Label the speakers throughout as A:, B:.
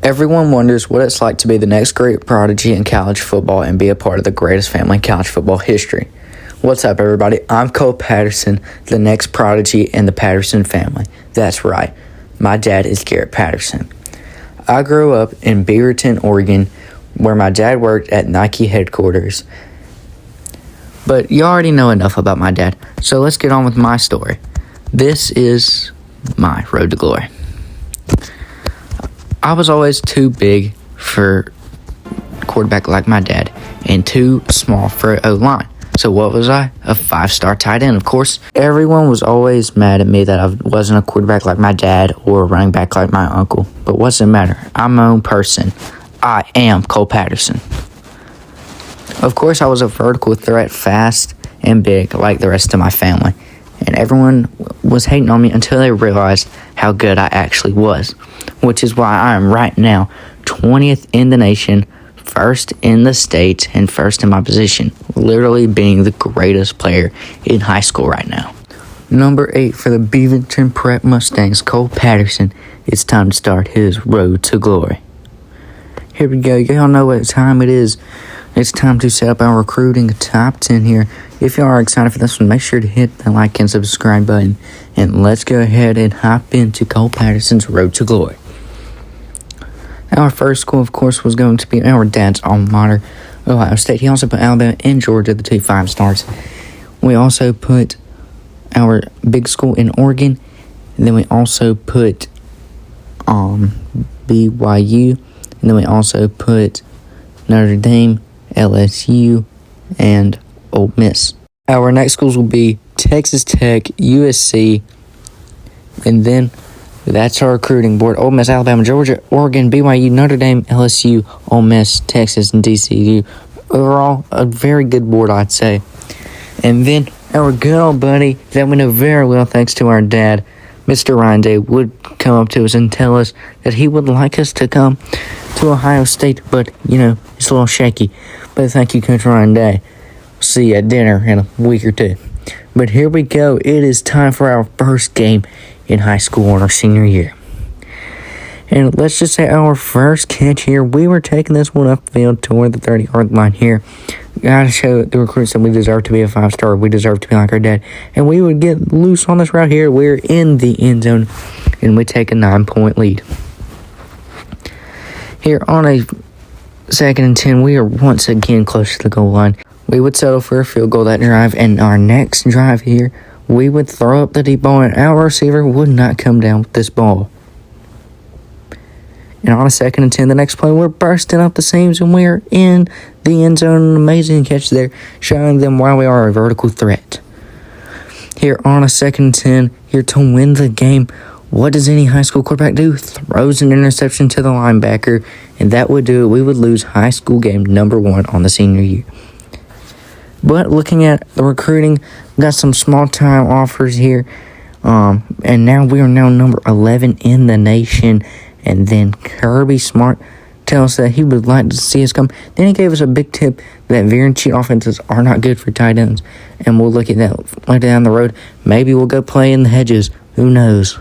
A: Everyone wonders what it's like to be the next great prodigy in college football and be a part of the greatest family in college football history. What's up, everybody? I'm Cole Patterson, the next prodigy in the Patterson family. That's right. My dad is Garrett Patterson. I grew up in Beaverton, Oregon, where my dad worked at Nike headquarters. But you already know enough about my dad, so let's get on with my story. This is my road to glory. I was always too big for a quarterback like my dad and too small for O-line. So what was I? A 5-star tight end, of course. Everyone was always mad at me that I wasn't a quarterback like my dad or a running back like my uncle. But what's the matter? I'm my own person. I am Cole Patterson. Of course, I was a vertical threat, fast and big like the rest of my family. And everyone was hating on me until they realized how good I actually was. Which is why I am right now 20th in the nation, first in the state, and first in my position. Literally being the greatest player in high school right now. Number 8 for the Beaverton Prep Mustangs, Cole Patterson. It's time to start his road to glory. Here we go. Y'all know what time it is. It's time to set up our recruiting top 10 here. If y'all are excited for this one, make sure to hit the like and subscribe button. And let's go ahead and hop into Cole Patterson's road to glory. Our first school, of course, was going to be our dad's alma mater, Ohio State. He also put Alabama and Georgia, the 2 5-stars. We also put our big school in Oregon. And then we also put BYU. And then we also put Notre Dame, LSU, and Ole Miss. Our next schools will be Texas Tech, USC, and then that's our recruiting board. Ole Miss, Alabama, Georgia, Oregon, BYU, Notre Dame, LSU, Ole Miss, Texas, and DCU. Overall, a very good board, I'd say. And then our good old buddy that we know very well thanks to our dad, Mr. Ryan Day, would come up to us and tell us that he would like us to come to Ohio State, but, it's a little shaky. But thank you, Coach Ryan Day. See you at dinner in a week or two. But here we go. It is time for our first game in high school in our senior year. And let's just say our first catch here, we were taking this one upfield toward the 30-yard line here. Gotta show the recruits that we deserve to be a 5-star. We deserve to be like our dad. And we would get loose on this route here. We're in the end zone, and we take a 9-point lead. Here on a 2nd and 10, we are once again close to the goal line. We would settle for a field goal that drive, and our next drive here, we would throw up the deep ball, and our receiver would not come down with this ball. And on a 2nd and 10, the next play, we're bursting up the seams, and we're in the end zone. An amazing catch there, showing them why we are a vertical threat. Here on a 2nd and 10, here to win the game, what does any high school quarterback do? Throws an interception to the linebacker, and that would do it. We would lose high school game number 1 on the senior year. But looking at the recruiting, we got some small-time offers here. And now we are now number 11 in the nation. And then Kirby Smart tells us that he would like to see us come. Then he gave us a big tip that veer and cheat offenses are not good for tight ends. And we'll look at that later down the road. Maybe we'll go play in the hedges. Who knows?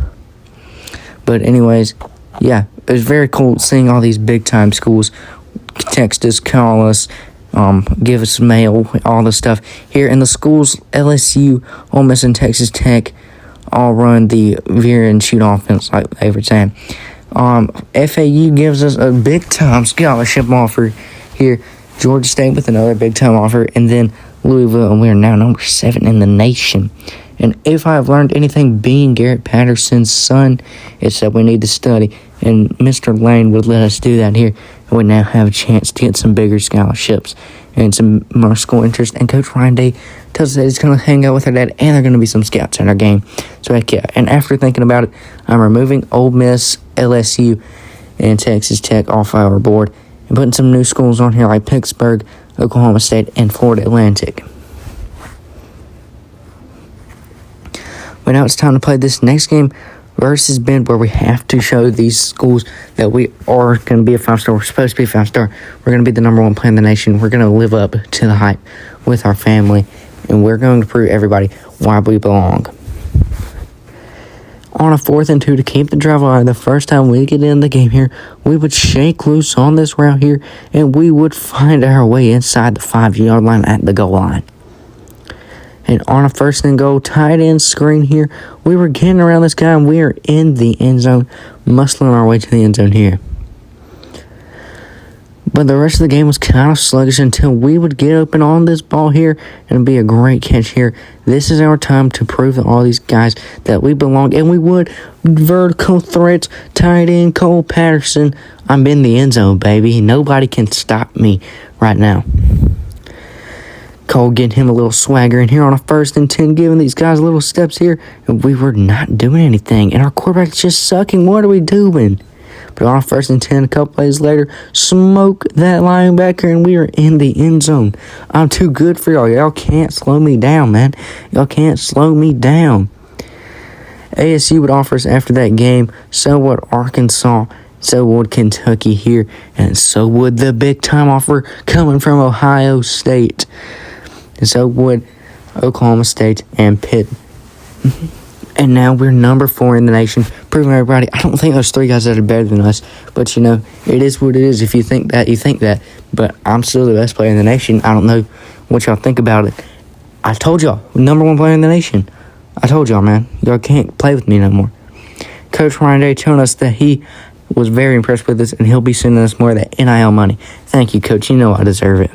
A: But anyways, yeah, it was very cool seeing all these big-time schools text us, call us, give us mail, all this stuff. Here in the schools, LSU, Ole Miss, and Texas Tech all run the veer and shoot offense like they were saying. FAU gives us a big-time scholarship offer here. Georgia State with another big-time offer. And then Louisville, and we are now number 7 in the nation. And if I have learned anything being Garrett Patterson's son, it's that we need to study. And Mr. Lane would let us do that here. And we now have a chance to get some bigger scholarships and some more school interest. And Coach Ryan Day tells us that he's going to hang out with our dad, and there are going to be some scouts in our game. So, heck yeah. And after thinking about it, I'm removing Ole Miss, LSU, and Texas Tech off our board and putting some new schools on here like Pittsburgh, Oklahoma State, and Florida Atlantic. But now it's time to play this next game versus Bend, where we have to show these schools that we are going to be a 5-star. We're supposed to be a 5-star. We're going to be the number 1 player in the nation. We're going to live up to the hype with our family, and we're going to prove everybody why we belong. On a 4th and 2 to keep the drive alive, the first time we get in the game here, we would shake loose on this route here, and we would find our way inside the 5-yard line at the goal line. And on a 1st and goal, tight end screen here, we were getting around this guy, and we are in the end zone, muscling our way to the end zone here. But the rest of the game was kind of sluggish until we would get open on this ball here, and it'd be a great catch here. This is our time to prove to all these guys that we belong, and we would. Vertical threats, tight end Cole Patterson. I'm in the end zone, baby. Nobody can stop me right now. Cole getting him a little swagger in here on a 1st and 10, giving these guys little steps here, and we were not doing anything, and our quarterback's just sucking. What are we doing? But on a 1st and 10, a couple plays later, smoke that linebacker, and we are in the end zone. I'm too good for y'all. Y'all can't slow me down, man. Y'all can't slow me down. ASU would offer us after that game. So would Arkansas. So would Kentucky here. And so would the big-time offer coming from Ohio State. And so would Oklahoma State and Pitt. And now we're number 4 in the nation, proving everybody. I don't think there's 3 guys that are better than us. But, you know, it is what it is. If you think that, you think that. But I'm still the best player in the nation. I don't know what y'all think about it. I told y'all, number 1 player in the nation. I told y'all, man. Y'all can't play with me no more. Coach Ryan Day telling us that he was very impressed with us, and he'll be sending us more of that NIL money. Thank you, Coach. You know I deserve it.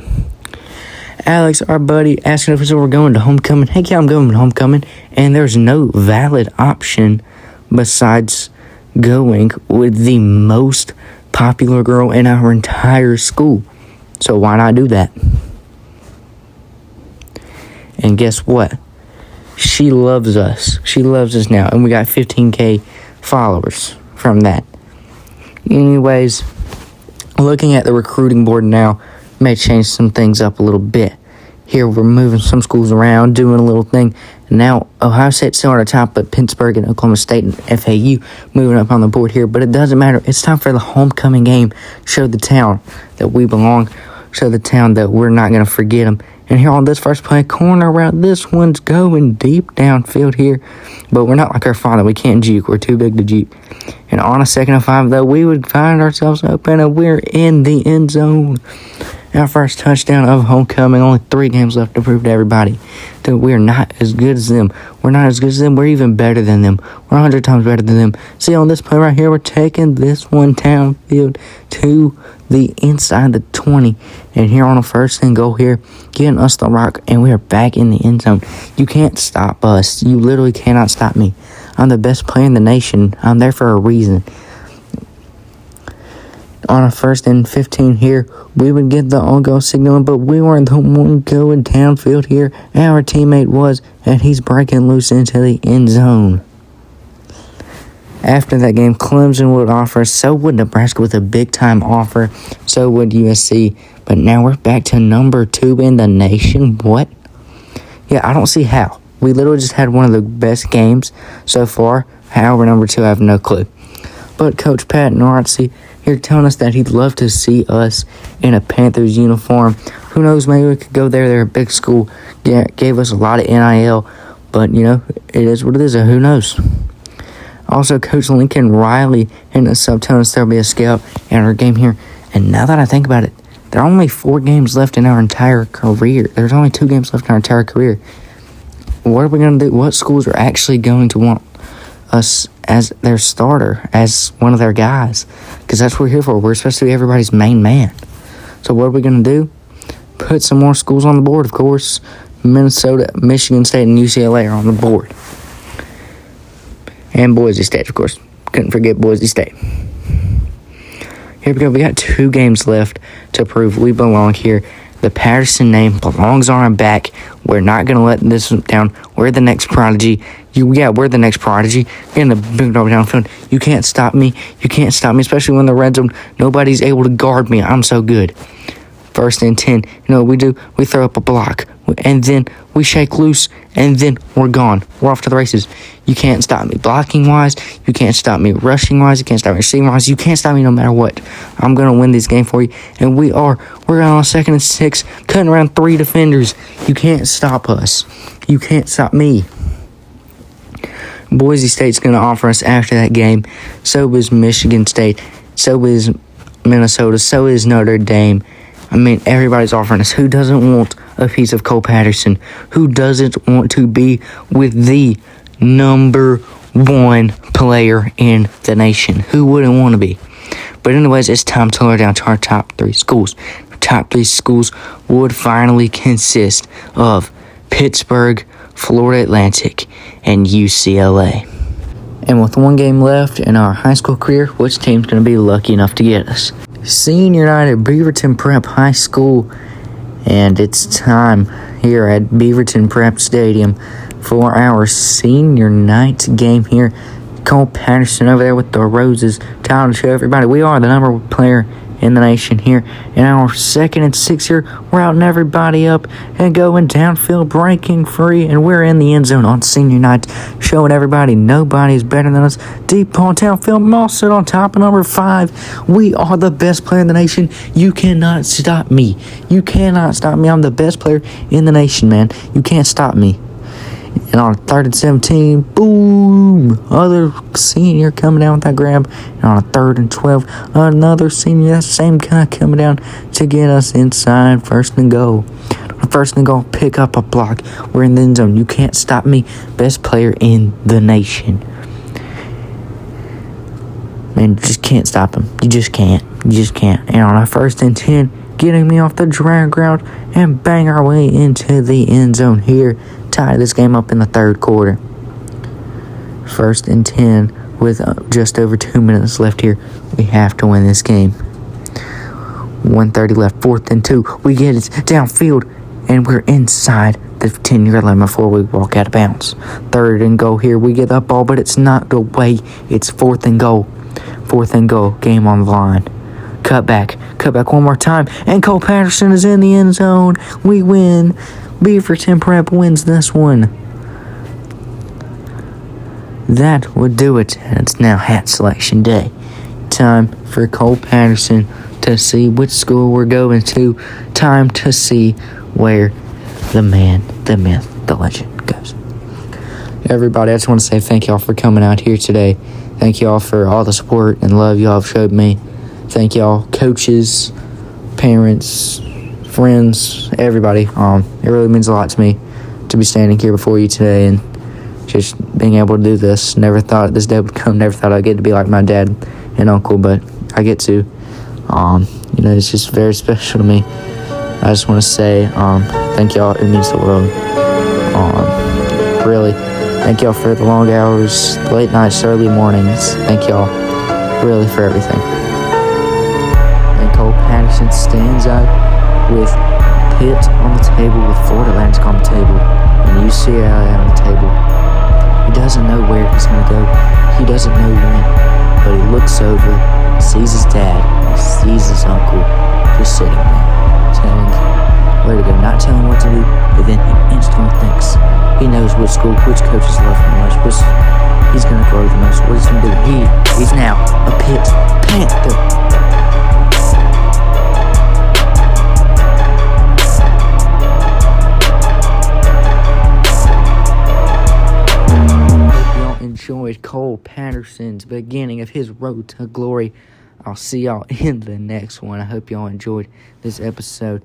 A: Alex, our buddy, asking if we're going to homecoming. Heck yeah, I'm going to homecoming. And there's no valid option besides going with the most popular girl in our entire school. So why not do that? And guess what? She loves us. She loves us now. And we got 15K followers from that. Anyways, looking at the recruiting board now, may change some things up a little bit. Here we're moving some schools around, doing a little thing. And now Ohio State's still at the top, but Pittsburgh and Oklahoma State and FAU moving up on the board here. But it doesn't matter. It's time for the homecoming game. Show the town that we belong. Show the town that we're not going to forget them. And here on this first play, corner route, this one's going deep downfield here. But we're not like our father. We can't juke. We're too big to juke. And on a 2nd and 5, though, we would find ourselves open, and we're in the end zone. Our first touchdown of homecoming. Only 3 games left to prove to everybody that we're not as good as them. We're not as good as them. We're even better than them. We're 100 times better than them. See, on this play right here, we're taking this one downfield to the inside the 20. And here on a 1st and goal here, getting us the rock, and we are back in the end zone. You can't stop us. You literally cannot stop me. I'm the best player in the nation. I'm there for a reason. On a 1st and 15 here, we would get the on-go signal, but we weren't the one going downfield here. Our teammate was, and he's breaking loose into the end zone. After that game, Clemson would offer, so would Nebraska with a big-time offer, so would USC. But now we're back to number 2 in the nation. What? Yeah, I don't see how. We literally just had one of the best games so far. How we're number 2, I have no clue. But Coach Pat Nartzi here telling us that he'd love to see us in a Panthers uniform. Who knows, maybe we could go there. They're a big school. Gave us a lot of NIL. But, you know, it is what it is. Who knows? Also, Coach Lincoln Riley in the sub telling us there'll be a scout in our game here. And now that I think about it, there are only 4 games left in our entire career. There's only 2 games left in our entire career. What are we going to do? What schools are actually going to want us as their starter, as one of their guys? Because that's what we're here for. We're supposed to be everybody's main man. So what are we going to do? Put some more schools on the board, of course. Minnesota, Michigan State, and UCLA are on the board. And Boise State, of course. Couldn't forget Boise State. Here we go. We got 2 games left to prove we belong here. The Patterson name belongs on our back. We're not going to let this down. We're the next prodigy. We're the next prodigy. In the big over downfield. You can't stop me. You can't stop me, especially when the red zone. Nobody's able to guard me. I'm so good. 1st and 10. You know what we do? We throw up a block. And then we shake loose. And then we're gone. We're off to the races. You can't stop me blocking-wise. You can't stop me rushing-wise. You can't stop me receiving-wise. You can't stop me no matter what. I'm going to win this game for you. And we are. We're on 2nd and 6. Cutting around 3 defenders. You can't stop us. You can't stop me. Boise State's going to offer us after that game. So is Michigan State. So is Minnesota. So is Notre Dame. I mean, everybody's offering us. Who doesn't want a piece of Cole Patterson? Who doesn't want to be with the number one player in the nation? Who wouldn't want to be? But anyways, it's time to lower down to our top three schools. Our top three schools would finally consist of Pittsburgh, Florida Atlantic, and UCLA. And with one game left in our high school career, which team's going to be lucky enough to get us? Senior night at Beaverton Prep High School, and it's time here at Beaverton Prep Stadium for our senior night game here. Cole Patterson over there with the roses, time to show everybody we are the number one player in the nation here. In our 2nd and 6 here, we're routing everybody up and going downfield, breaking free, and we're in the end zone on senior night, showing everybody nobody's better than us. Deep on downfield, Mawson on top of number 5. We are the best player in the nation. You cannot stop me. You cannot stop me. I'm the best player in the nation, man. You can't stop me. And on 3rd and 17, boom, other senior coming down with that grab. And on 3rd and 12, another senior, that same guy coming down to get us inside 1st and goal. 1st and goal, pick up a block. We're in the end zone. You can't stop me. Best player in the nation. Man, you just can't stop him. You just can't. You just can't. And on our 1st and 10, getting me off the drag route and bang our way into the end zone here. Tie this game up in the 3rd quarter. 1st and 10 with just over 2 minutes left here. We have to win this game. 1:30 left, 4th and 2. We get it downfield, and we're inside the 10-yard line before we walk out of bounds. 3rd and goal here. We get the ball, but it's not the way. It's 4th and goal. 4th and goal. Game on the line. Cut back one more time, and Cole Patterson is in the end zone. We win. Beaverton Prep wins this one. That would do it. And it's now hat selection day. Time for Cole Patterson to see which school we're going to. Time to see where the man, the myth, the legend goes. Everybody, I just want to say thank y'all for coming out here today. Thank y'all for all the support and love y'all have showed me. Thank y'all, coaches, parents, friends, everybody. It really means a lot to me to be standing here before you today and just being able to do this. Never thought this day would come. Never thought I'd get to be like my dad and uncle, but I get to. It's just very special to me. I just want to say thank y'all. It means the world. Really, thank y'all for the long hours, the late nights, early mornings. Thank y'all really for everything. And Cole Patterson stands up with Pitt on the table, with Florida Atlantic on the table, and UCLA on the table. He doesn't know where he's going to go. He doesn't know when. But he looks over, sees his dad, sees his uncle just sitting there, telling him where to go, not telling him what to do, but then he instantly thinks. He knows which school, which coaches love him the most, which he's going to grow the most. What he's going to do? He's now a Pitt Panther. Enjoyed Cole Patterson's beginning of his road to glory. I'll see y'all in the next one. I hope y'all enjoyed this episode.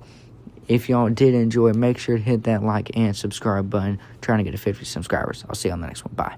A: If y'all did enjoy, make sure to hit that like and subscribe button. Trying to get to 50 subscribers. I'll see you on the next one. Bye.